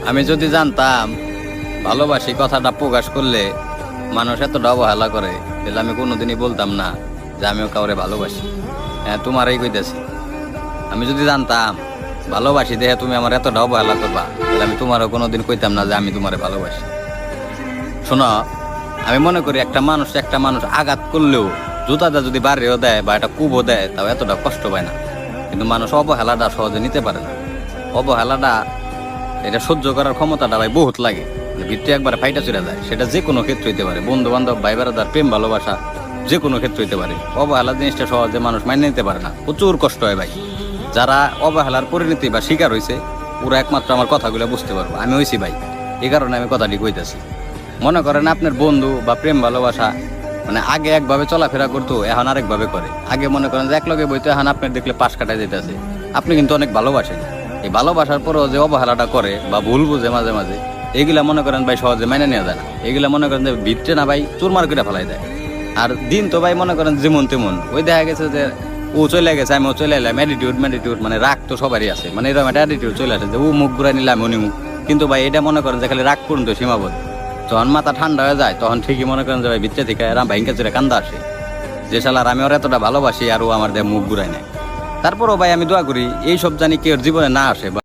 আমি যদি জানতাম ভালোবাসি কথাটা প্রকাশ করলে মানুষ এতটা অবহেলা করে, তাহলে আমি কোনোদিনই বলতাম না যে আমিও কাউরে ভালোবাসি। হ্যাঁ, তোমারই কইতেছি। আমি যদি জানতাম ভালোবাসি দেখে তুমি আমার এতটা অবহেলা করবা, তাহলে আমি তোমারও কোনোদিন কইতাম না যে আমি তোমারে ভালোবাসি। শোনো, আমি মনে করি একটা মানুষ আঘাত করলেও জুতাটা যদি বাড়িও দেয় বা একটা কুবও দেয়, তাও এতটা কষ্ট পায় না। কিন্তু মানুষ অবহেলাটা সহজে নিতে পারে না। অবহেলাটা এটা সহ্য করার ক্ষমতাটা ভাই বহুত লাগে, ভিতরে একবার ফাইটা চলে যায়। সেটা যে কোনো ক্ষেত্রে হইতে পারে, বন্ধু বান্ধব, ভাই বেড়াদার, প্রেম ভালোবাসা, যে কোনো ক্ষেত্রে হইতে পারে। অবহেলা জিনিসটা সহজে মানুষ মানিয়ে নিতে পারে না, প্রচুর কষ্ট হয় ভাই। যারা অবহেলার পরিণতি বা শিকার হয়েছে, ওরা একমাত্র আমার কথাগুলো বুঝতে পারবো। আমি হয়েছি ভাই, এই কারণে আমি কথাটি কইতেছি। মনে করেন আপনার বন্ধু বা প্রেম ভালোবাসা মানে আগে একভাবে চলাফেরা করতো, এখন আরেকভাবে করে। আগে মনে করেন যে এক লগে বইতো, এখন আপনার দেখলে পাশ কাটাই যেতেছে। আপনি কিন্তু অনেক ভালোবাসেন, এই ভালোবাসার পরেও যে অবহেলাটা করে বা ভুল বুঝে মাঝে মাঝে, এইগুলা মনে করেন ভাই সহজে মাইনে নেওয়া যায় না। এগুলা মনে করেন যে ভিতরে না ভাই চুরমার করে ফেলাই দেয়। আর দিন তো ভাই মনে করেন যেমন তেমন, ওই দেখা গেছে যে ও চলে গেছে, আমিও চলে এলাম। অ্যাটিটিউড মানে রাগ তো সবারই আছে, মানে এরকম একটা অ্যাটিটিউড চলে আসে যে ও মুখ ঘুরাই নিলাম উনি মুখ। কিন্তু ভাই এটা মনে করেন যে খালি রাগ পর্যন্ত সীমাবদ্ধ। যখন মাথা ঠান্ডা হয়ে যায় তখন ঠিকই মনে করেন যে ভাই ভিতরে থেকে এরা ভাইঙ্কা চলে কান্দা আসে যে শালার আমি ওর এতটা ভালোবাসি আর ও আমার দেয় মুখ ঘুরাই নেয়। তারপরও ভাই আমি দোয়া করি এইসব জানি কেউ জীবনে না আসে।